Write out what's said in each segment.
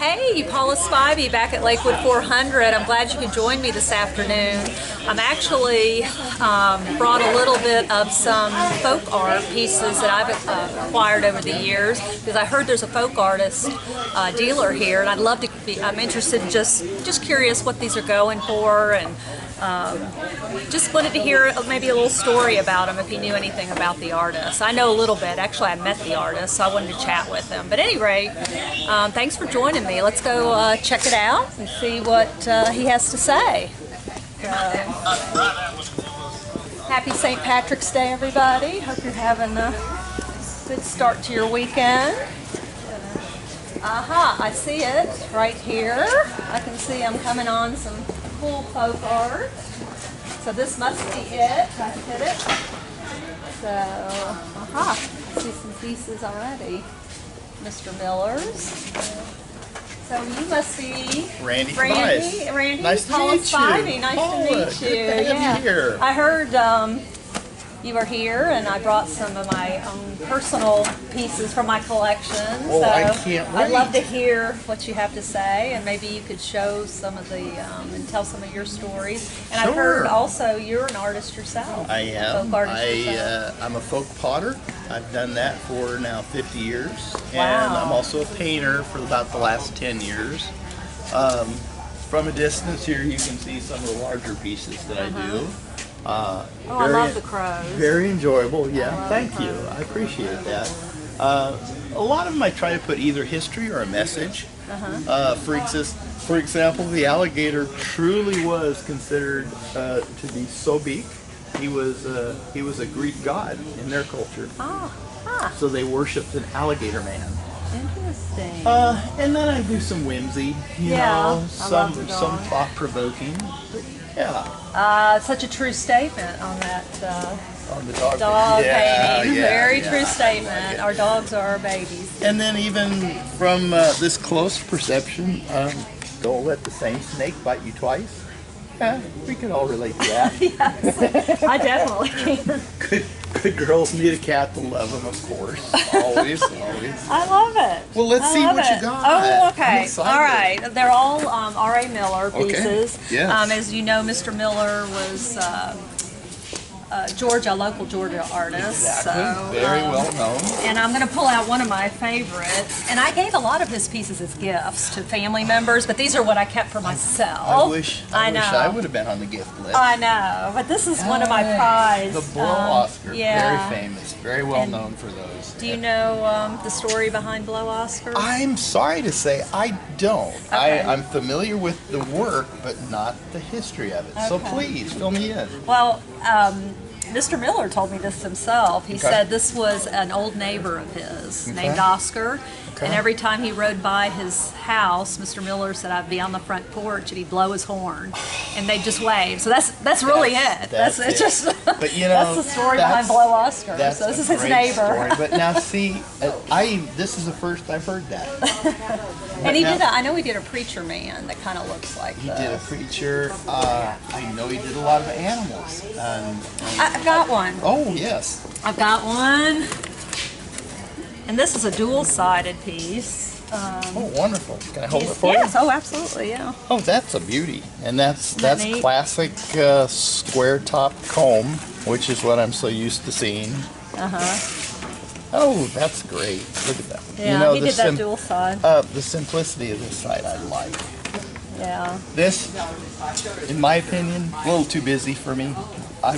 Hey, Paula Spivey back at Lakewood 400. I'm glad you could join me this afternoon. I'm actually brought a little bit of some folk art pieces that I've acquired over the years because I heard there's a folk artist dealer here, and I'd love to be. I'm interested in just curious what these are going for, and just wanted to hear maybe a little story about them if you knew anything about the artist. I know a little bit. Actually, I met the artist, so I wanted to chat with him. But at any rate, thanks for joining me. Let's go check it out and see what he has to say. Happy St. Patrick's Day, everybody. Hope you're having a good start to your weekend. I see it right here. I can see I'm coming on some cool folk art. So this must be it. I hit it. So, I see some pieces already. Mr. Miller's. So you must be Randy Tobias. Randy, nice to Paula meet Spivey. you. Nice Paula, to meet you. Good to have you here. I heard you were here, and I brought some of my own personal pieces from my collection. Oh, so I can't wait. I'd love to hear what you have to say, and maybe you could show some of the and tell some of your stories. And Sure. I've heard also you're an artist yourself. I am. Folk artist yourself. I'm a folk potter. I've done that for now 50 years. Wow. And I'm also a painter for about the last 10 years. From a distance here, you can see some of the larger pieces that I do. I love the crows. Very enjoyable, yeah. Thank you. I appreciate that. A lot of them I try to put either history or a message. For example, the alligator truly was considered to be so big. He was a Greek god in their culture. So they worshipped an alligator man. Interesting. And then I do some whimsy, you know, some thought-provoking. Yeah. Such a true statement on that On the dog painting. Yeah, Very yeah. true statement. Our dogs are our babies. And then even from this close perception, don't let the same snake bite you twice. Yeah, we can all relate to that. Yes, I definitely can. Good girls need a cat to love them, of course. Always. I love it. Well, let's see what you got. Oh, okay. I'm excited. All right. They're all R.A. Miller pieces. Okay. Yes. As you know, Mr. Miller was a local Georgia artist. Exactly. So, very well known. And I'm going to pull out one of my favorites. And I gave a lot of his pieces as gifts to family members, but these are what I kept for myself. I wish know. I would have been on the gift list. I know, but this is one of my prized. The Blow Oscar. Yeah. Very famous. Very well known for those. Do you know the story behind Blow Oscar? I'm sorry to say I don't. Okay. I'm familiar with the work, but not the history of it. So please, fill me in. Well, Mr. Miller told me this himself. He said this was an old neighbor of his named Oscar. And every time he rode by his house, Mr. Miller said I'd be on the front porch and he'd blow his horn, and they'd just wave. So that's really it. That's it. Just. But you know, that's the story behind Blow Oscar. That's So this is a his great neighbor. Story. But now, see, this is the first I've heard that. And he did. I know he did a preacher man that kind of looks like He this. did a preacher. I know he did a lot of animals. I've got one. Oh yes. I've got one. And this is a dual-sided piece. Oh, wonderful! Can I hold it for you? Yes. Oh, absolutely. Yeah. Oh, that's a beauty, and that's neat? classic square top comb, which is what I'm so used to seeing. Oh, that's great! Look at that. Yeah, you know, he did that dual side. The simplicity of this side I like. Yeah. This, in my opinion, a little too busy for me. I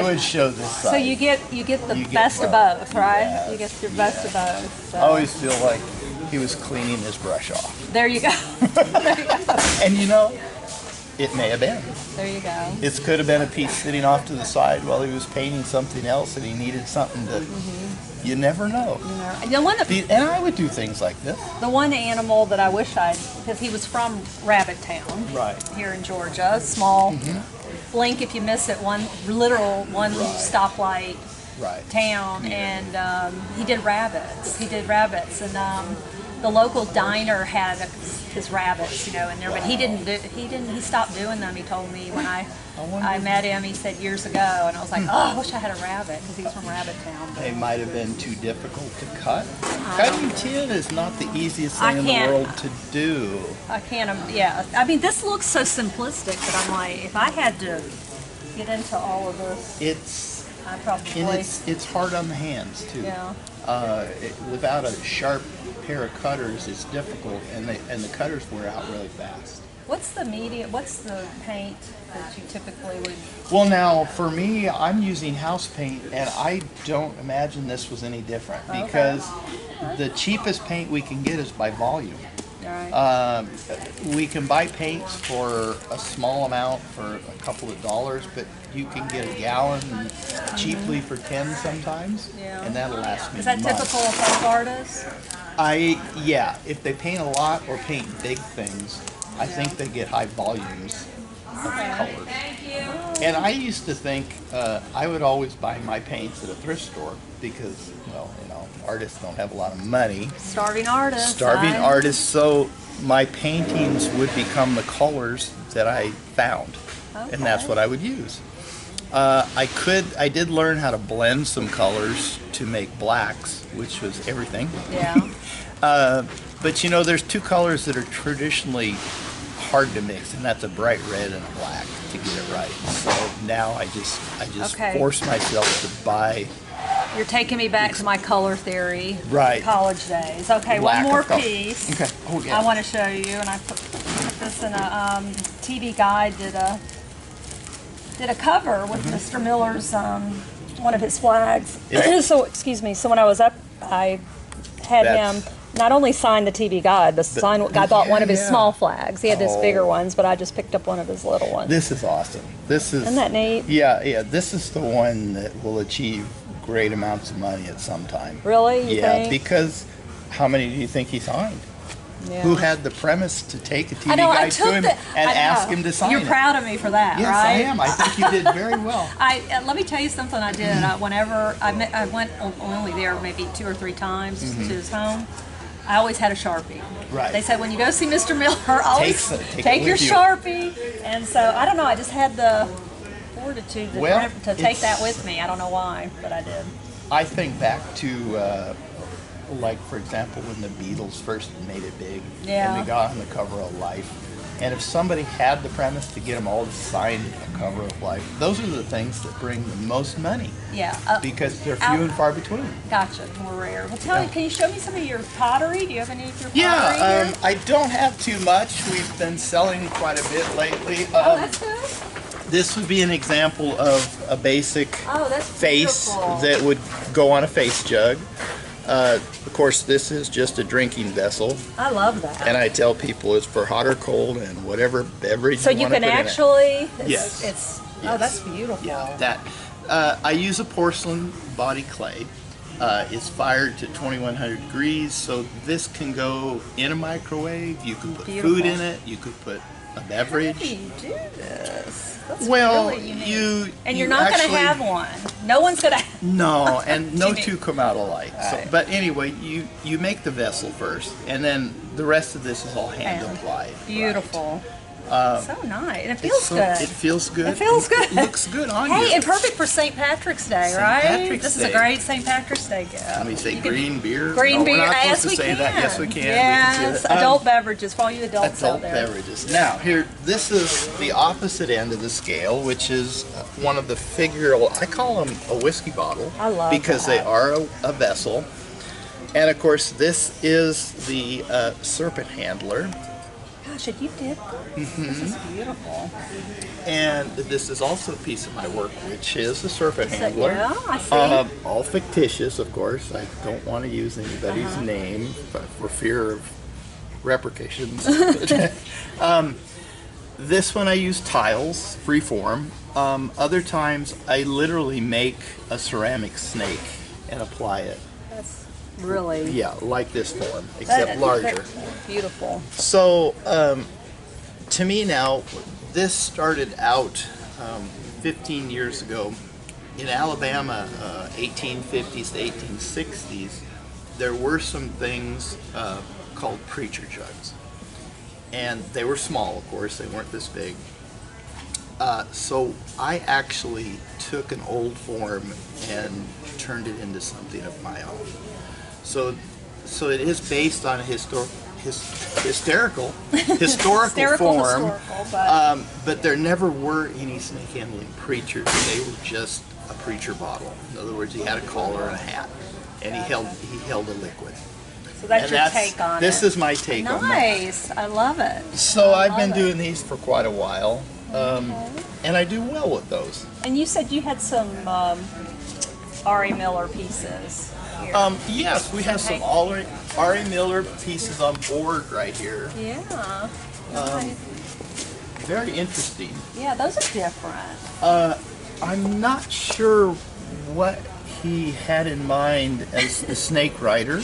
would show this side. So you get the best of both, right? Yes, you get your best of both. So. I always feel like he was cleaning his brush off. There you go. There you go. And you know, it may have been. There you go. It could have been a piece sitting off to the side while he was painting something else, and he needed something to. You never know. And I would do things like this. The one animal that I wish because he was from Rabbit Town, right here in Georgia, small. Blink if you miss it, one stoplight town, and he did rabbits. And the local diner had his rabbits, you know, in there, but he stopped doing them. He told me when I met him, he said years ago, and I was like, oh, I wish I had a rabbit, because he's from Rabbit Town. They might have been too difficult to cut. Cutting tin is not the easiest thing in the world to do. I can't, yeah. I mean, this looks so simplistic, but I'm like, if I had to get into all of this, I probably... And it's hard on the hands, too. Yeah. Without a sharp pair of cutters, it's difficult, and the cutters wear out really fast. What's the paint that you typically would... Well, now, for me, I'm using house paint, and I don't imagine this was any different, because the cheapest paint we can get is by volume. Right. We can buy paints for a small amount for a couple of dollars, but you can get a gallon cheaply for 10 sometimes, and that'll last me Is that months. typical of folk artists? Yeah, if they paint a lot or paint big things, I think they get high volumes of colors. And I used to think I would always buy my paints at a thrift store because, well, you know, artists don't have a lot of money. Starving artists. Starving artists, so my paintings would become the colors that I found, and that's what I would use. I did learn how to blend some colors to make blacks, which was everything. Yeah. But you know, there's two colors that are traditionally hard to mix, and that's a bright red and a black to get it right. So now I just force myself to buy. You're taking me back to my color theory. Right. College days. Okay, one more piece. Okay. Oh yeah. I want to show you, and I put this in a TV Guide did a cover with Mr. Miller's one of his flags. So excuse me. So when I was up, I had him not only sign the TV Guide, but I bought one of his small flags. He had his bigger ones, but I just picked up one of his little ones. This is awesome. Isn't that neat? Yeah. This is the one that will achieve great amounts of money at some time. Really? You think? Because how many do you think he signed? Yeah. Who had the premise to take a TV Guide to him and ask him to sign it? You're proud of me for that, yes, right? Yes, I am. I think you did very well. Let me tell you something I did. Whenever I went only there maybe 2 or 3 times to his home, I always had a Sharpie. Right. They said when you go see Mr. Miller, always take your Sharpie. And so, I don't know, I just had the fortitude to take that with me. I don't know why, but I did. I think back to, like, for example, when the Beatles first made it big, and they got on the cover of Life. And if somebody had the premise to get them all to sign a cover of Life, those are the things that bring the most money. Yeah. Because they're few and far between. Gotcha. More rare. Well, tell me, can you show me some of your pottery? Do you have any of your pottery here? here? I don't have too much. We've been selling quite a bit lately. That's good. This would be an example of a basic face that would go on a face jug. Of course, this is just a drinking vessel. I love that. And I tell people it's for hot or cold and whatever beverage so you want to put in it. So you can actually... Yes. Oh, that's beautiful. Yeah, that. I use a porcelain body clay. It's fired to 2100 degrees, so this can go in a microwave. You can put food in it. You could put a beverage. How do you do this? That's well, really unique. And you're not going to have one. No one's going to. No, and no two come out alike. So, but anyway, you make the vessel first, and then the rest of this is all hand applied. Beautiful. So nice. And it feels good. It feels good. It feels good. It looks good on you. Hey, and perfect for St. Patrick's Day, right? This is a great St. Patrick's Day gift. Let me say green beer. Green beer. We're not Yes, supposed to say that. Yes, we can. Yes, adult beverages for all you adults out there. Adult beverages. Now, here, this is the opposite end of the scale, which is one of the figural. I call them a whiskey bottle. I love because they are a vessel. And of course, this is the serpent handler. Gosh, you did that? This is beautiful. And this is also a piece of my work, which is the serpent handler. Yeah, I see. All fictitious, of course. I don't want to use anybody's name for fear of repercussions. This one I use tiles, freeform. Other times I literally make a ceramic snake and apply it. That's really... Yeah, like this form, except larger. Beautiful. So, to me now, this started out 15 years ago. In Alabama, 1850s to 1860s, there were some things called preacher jugs. And they were small, of course, they weren't this big. So I actually took an old form and turned it into something of my own. So it is based on a historical form, but there never were any snake handling preachers. They were just a preacher bottle. In other words, he had a collar and a hat, and he held a liquid. So that's your take on it. This is my take on it. Nice. I love it. So I've been doing these for quite a while, and I do well with those. And you said you had some R.A. Miller pieces here. Yes, we have some R.A. Miller pieces on board right here. Yeah. Very interesting. Yeah, those are different. I'm not sure what he had in mind as the Snake Rider.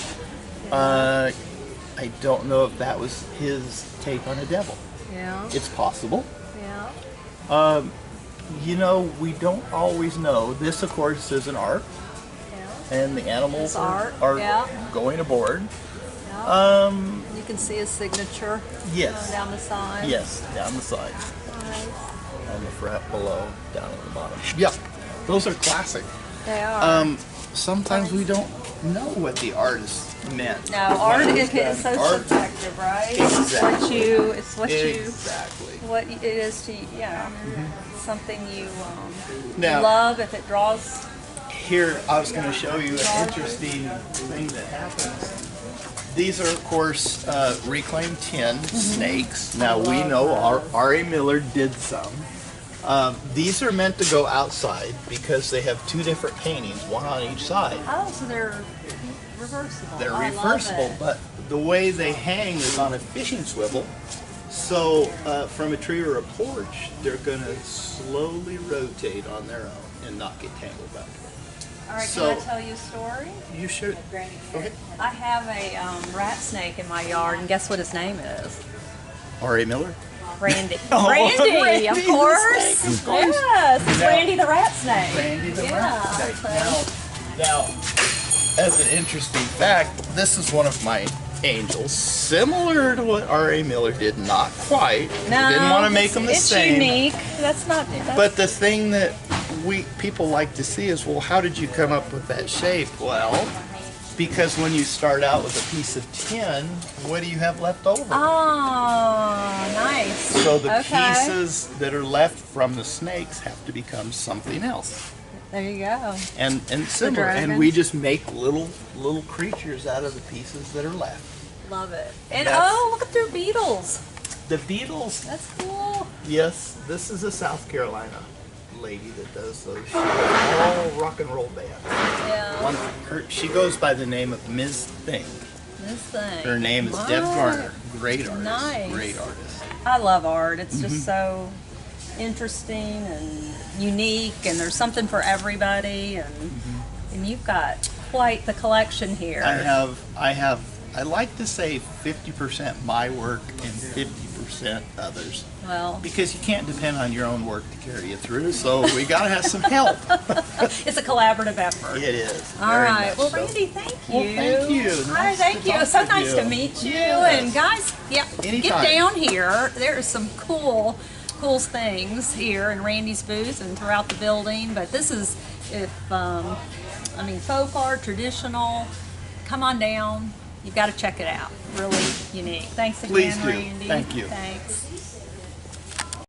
I don't know if that was his take on a devil. Yeah. It's possible. Yeah. You know, we don't always know. This, of course, is an ark, and the animals are going aboard. Yeah. You can see his signature. Yes. Down the side. Yes, down the side. Nice. On the fret below, down at the bottom. Yeah, those are classic. They are. Sometimes we don't know what the artist meant. No, art is so subjective, right? Exactly. It's what it is to something you Now, love. If it draws. Here, I was going to show you an interesting thing that happens. These are, of course, reclaimed tin snakes. Now, we know R.A. Miller did some. These are meant to go outside because they have two different paintings, one on each side. Oh, so they're reversible. They're reversible, but the way they hang is on a fishing swivel. So from a tree or a porch, they're going to slowly rotate on their own and not get tangled up. All right, So, can I tell you a story? You should. Okay. I have a rat snake in my yard, and guess what his name is? R.A. Miller? Randy. Oh, Randy, of course. Snake, of course. Yes, it's Now, Randy the rat snake. Randy the rat snake. Now, as an interesting fact, this is one of my angels, similar to what R.A. Miller did, not quite. No, Didn't want to make them the same. It's unique. That's not. But the thing that people like to see is, well, how did you come up with that shape? Well, because when you start out with a piece of tin, what do you have left over? Oh, nice. So the pieces that are left from the snakes have to become something else. There you go. And similar. And we just make little creatures out of the pieces that are left. Love it. And look at their beetles. The beetles. That's cool. Yes, this is a South Carolina lady that does those. She does all rock and roll bands. Yeah. She goes by the name of Ms. Thing. Ms. Thing. Her name is Deb Garner. Great artist. Nice. Great artist. I love art. It's just so interesting and unique, and there's something for everybody, and you've got quite the collection here. I like to say 50% my work and 50% others. Well, because you can't depend on your own work to carry you through, so we got to have some help. It's a collaborative effort. It is. All right. Well, Randy, thank you. Well, thank you. Hi, thank you. So nice to meet you. Yes. And guys, Anytime. Get down here. There are some cool things here in Randy's booth and throughout the building. But this is, folk art, traditional. Come on down. You've got to check it out. Really unique. Thanks again, Please do. Randy. Thank you. Thanks.